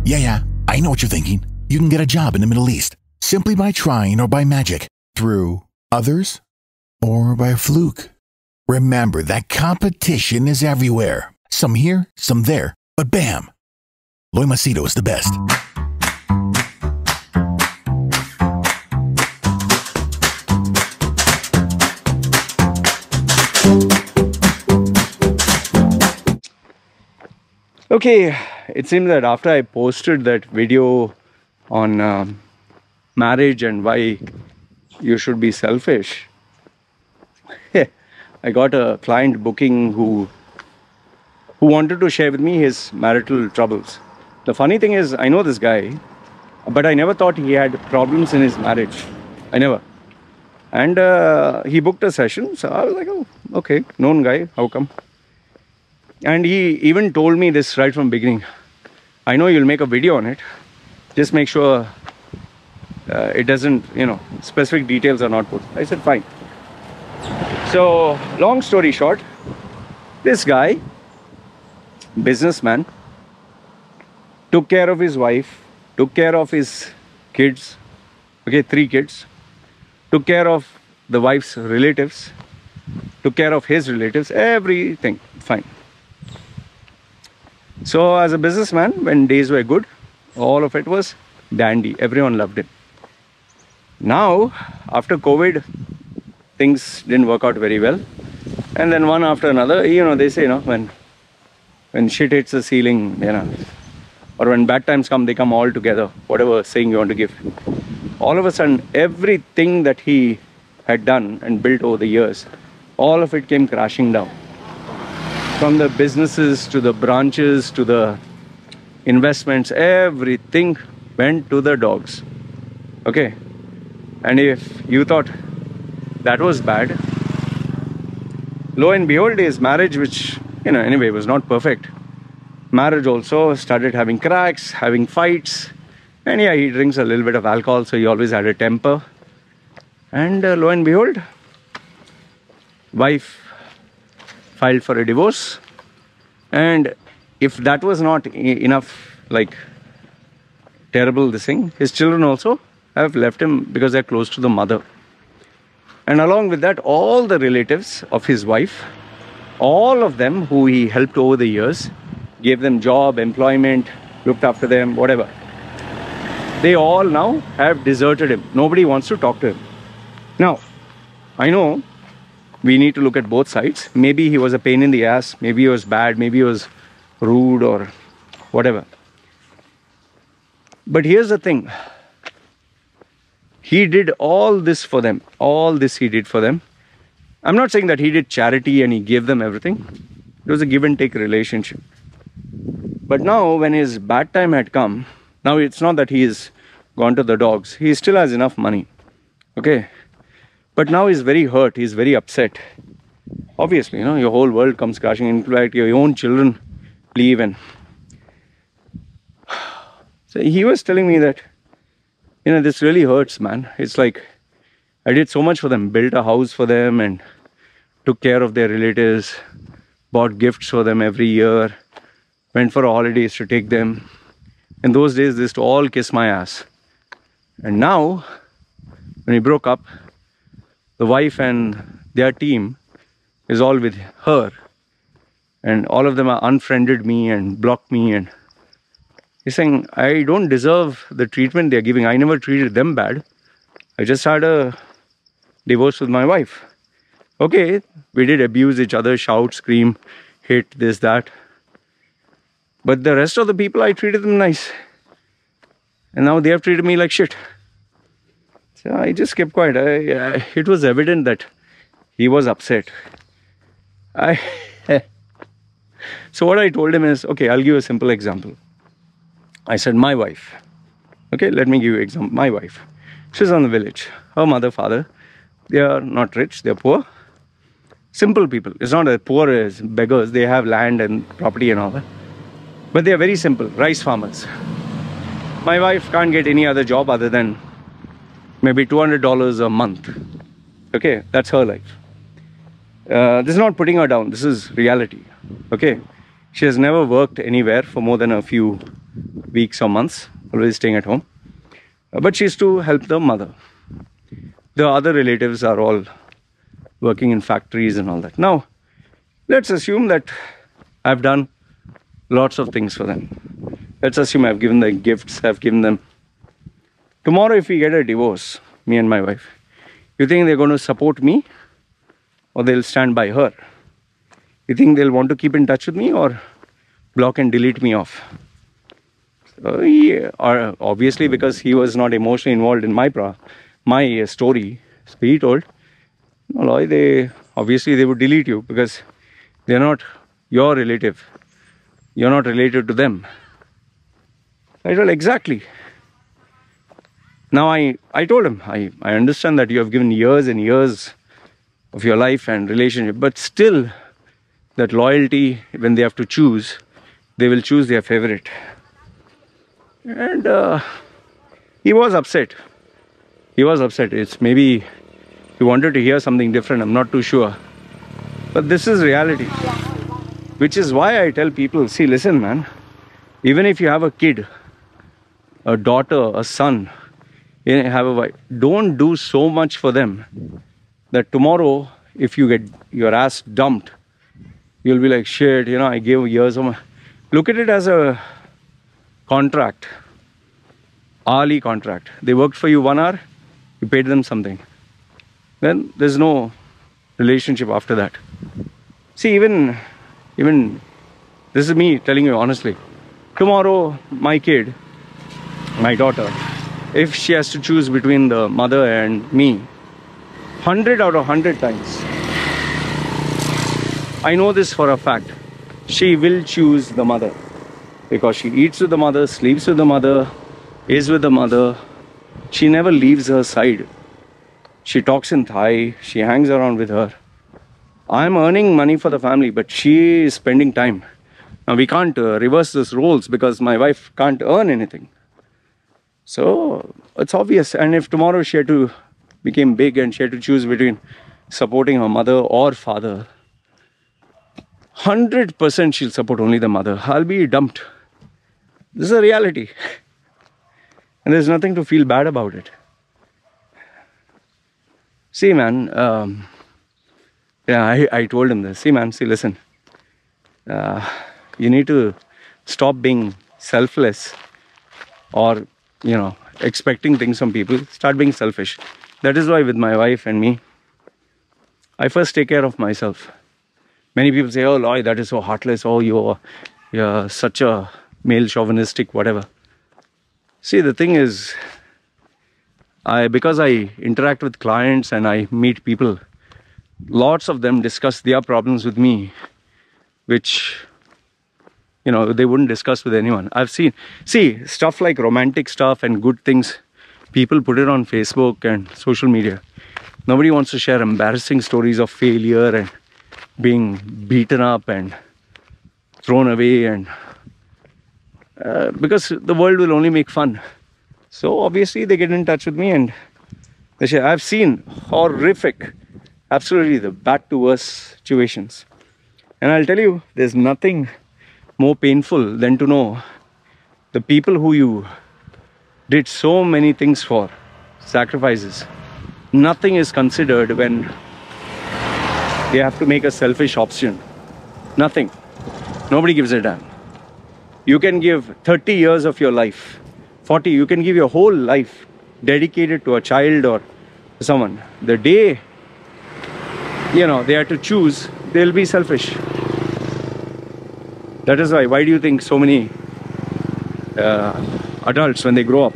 Yeah, I know what you're thinking. You can get a job in the Middle East simply by trying or by magic, through others or by a fluke. Remember that competition is everywhere. Some here, some there, but bam! Loy Machedo is the best. Okay, it seems that after I posted that video on marriage and why you should be selfish, I got a client booking who wanted to share with me his marital troubles. The funny thing is, I know this guy, but I never thought he had problems in his marriage. I never. And he booked a session, so I was like, oh, okay, known guy, how come? And he even told me this right from the beginning. I know you'll make a video on it. Just make sure it doesn't, specific details are not put. I said, fine. So, long story short, this guy, businessman, took care of his wife, took care of his kids, okay, 3 kids, took care of the wife's relatives, took care of his relatives, everything, fine. So as a businessman, when days were good, all of it was dandy. Everyone loved him. Now, after COVID, things didn't work out very well. And then one after another, they say, when shit hits the ceiling, or when bad times come, they come all together, whatever saying you want to give. All of a sudden, everything that he had done and built over the years, all of it came crashing down. From the businesses to the branches to the investments, everything went to the dogs. Okay? And if you thought that was bad, lo and behold, his marriage, which, anyway, was not perfect. Marriage also started having cracks, having fights. And yeah, he drinks a little bit of alcohol, so he always had a temper. And lo and behold, wife filed for a divorce. And if that was not enough, terrible this thing, his children also have left him because they're close to the mother. And along with that, all the relatives of his wife, all of them who he helped over the years, gave them job, employment, looked after them, whatever, they all now have deserted him. Nobody wants to talk to him. Now, I know we need to look at both sides. Maybe he was a pain in the ass, maybe he was bad, maybe he was rude or whatever. But here's the thing. He did all this for them. All this he did for them. I'm not saying that he did charity and he gave them everything. It was a give and take relationship. But now when his bad time had come, now it's not that he's gone to the dogs. He still has enough money. Okay? But now he's very hurt. He's very upset. Obviously, your whole world comes crashing. In fact, your own children leave. And so he was telling me that, this really hurts, man. It's like, I did so much for them. Built a house for them and took care of their relatives. Bought gifts for them every year. Went for holidays to take them. In those days, they used to all kiss my ass. And now, when we broke up, the wife and their team is all with her. And all of them are unfriended me and blocked me. And he's saying, I don't deserve the treatment they're giving. I never treated them bad. I just had a divorce with my wife. Okay, we did abuse each other, shout, scream, hit, this, that. But the rest of the people, I treated them nice. And now they have treated me like shit. So I just kept quiet. It was evident that he was upset. So what I told him is, okay, I'll give a simple example. I said, my wife. Okay, let me give you an example. My wife. She's on the village. Her mother, father, they are not rich, they're poor. Simple people. It's not as poor as beggars. They have land and property and all that. But they are very simple, rice farmers. My wife can't get any other job other than maybe $200 a month. Okay, that's her life. This is not putting her down. This is reality. Okay, she has never worked anywhere for more than a few weeks or months, always staying at home. But she's to help the mother. The other relatives are all working in factories and all that. Now, let's assume that I've done lots of things for them. Let's assume I've given them gifts, I've given them. Tomorrow, if we get a divorce, me and my wife, you think they're going to support me or they'll stand by her? You think they'll want to keep in touch with me or block and delete me off? Or obviously, because he was not emotionally involved in my story, so he told, no, Loy, they would delete you because they're not your relative. You're not related to them. I told, exactly. Now I told him, I understand that you have given years and years of your life and relationship, but still that loyalty, when they have to choose, they will choose their favorite. And he was upset. It's maybe he wanted to hear something different, I'm not too sure. But this is reality. Which is why I tell people, see, listen man, even if you have a kid, a daughter, a son, you have a wife, don't do so much for them that tomorrow, if you get your ass dumped, you'll be like, shit, I gave years of my... Look at it as a contract, hourly contract. They worked for you 1 hour, you paid them something. Then there's no relationship after that. See, even this is me telling you honestly. Tomorrow, my kid, my daughter, if she has to choose between the mother and me, 100 out of 100 times, I know this for a fact, she will choose the mother. Because she eats with the mother, sleeps with the mother, is with the mother. She never leaves her side. She talks in Thai, she hangs around with her. I'm earning money for the family, but she is spending time. Now we can't reverse those roles because my wife can't earn anything. So it's obvious. And if tomorrow she had to become big and she had to choose between supporting her mother or father, 100% she'll support only the mother. I'll be dumped. This is a reality. And there's nothing to feel bad about it. See, man, I told him this. See, man, listen. You need to stop being selfless or, expecting things from people. Start being selfish. That is why with my wife and me, I first take care of myself. Many people say, oh, Loy, that is so heartless. Oh, you're such a male chauvinistic, whatever. See, the thing is, because I interact with clients and I meet people, lots of them discuss their problems with me, which, they wouldn't discuss with anyone. I've seen, stuff like romantic stuff and good things, people put it on Facebook and social media. Nobody wants to share embarrassing stories of failure and being beaten up and thrown away, and because the world will only make fun. So obviously they get in touch with me and they say, I've seen horrific, absolutely the bad to worse situations. And I'll tell you, there's nothing more painful than to know the people who you did so many things for, sacrifices, nothing is considered when they have to make a selfish option. Nothing. Nobody gives a damn. You can give 30 years of your life, 40, you can give your whole life dedicated to a child or someone. The day, they have to choose, they'll be selfish. That is why do you think so many adults, when they grow up,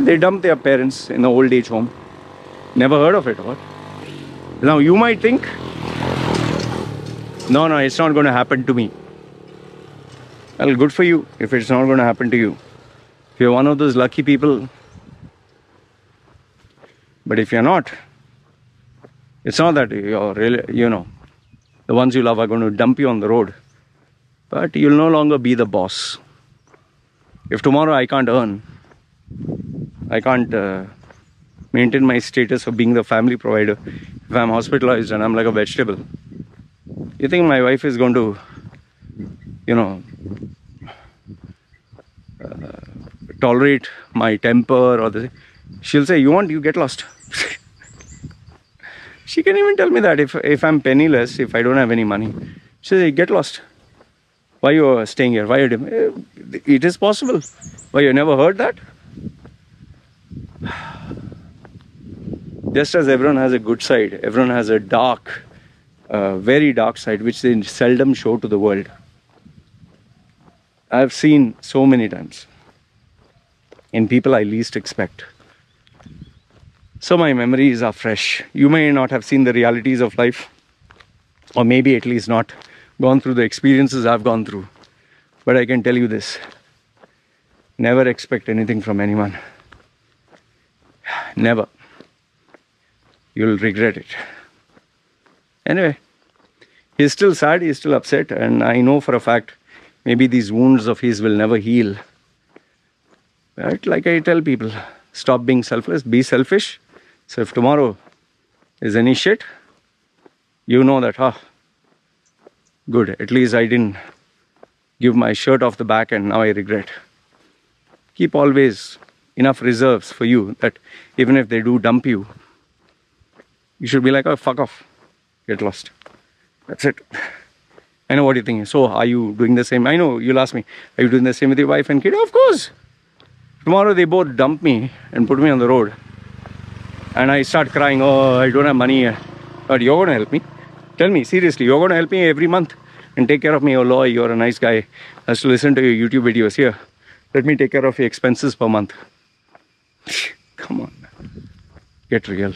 they dump their parents in the old age home? Never heard of it, what? Now you might think, no, it's not going to happen to me. Well, good for you if it's not going to happen to you. If you're one of those lucky people. But if you're not, it's not that you're really, the ones you love are going to dump you on the road. But you'll no longer be the boss. If tomorrow I can't earn, I can't maintain my status of being the family provider, if I'm hospitalized and I'm like a vegetable, you think my wife is going to, tolerate my temper or the, she'll say, you want, you get lost. She can even tell me that if I'm penniless, if I don't have any money, she'll say, get lost. Why you are staying here? Why are you? It is possible. Why, you never heard that? Just as everyone has a good side, everyone has a dark, very dark side, which they seldom show to the world. I've seen so many times in people I least expect. So my memories are fresh. You may not have seen the realities of life, or maybe at least not gone through the experiences I've gone through. But I can tell you this: never expect anything from anyone. Never. You'll regret it. Anyway, he's still sad, he's still upset, and I know for a fact maybe these wounds of his will never heal. But like I tell people, stop being selfless, be selfish. So if tomorrow is any shit, you know that, good, at least I didn't give my shirt off the back and now I regret. Keep always enough reserves for you that even if they do dump you, you should be like, oh, fuck off, get lost. That's it. I know what you're thinking. So are you doing the same? I know you'll ask me, are you doing the same with your wife and kid? Of course. Tomorrow they both dump me and put me on the road, and I start crying, oh, I don't have money. But you're going to help me. Tell me, seriously, you're going to help me every month and take care of me. Oh, Loy, you're a nice guy. I have to listen to your YouTube videos. Here, let me take care of your expenses per month. Come on, man. Get real.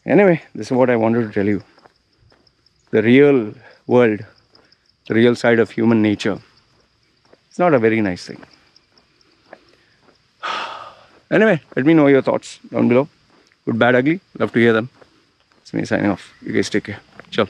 Anyway, this is what I wanted to tell you. The real world, the real side of human nature, it's not a very nice thing. Anyway, let me know your thoughts down below. Good, bad, ugly. Love to hear them. It's me signing off. You guys take care. Ciao.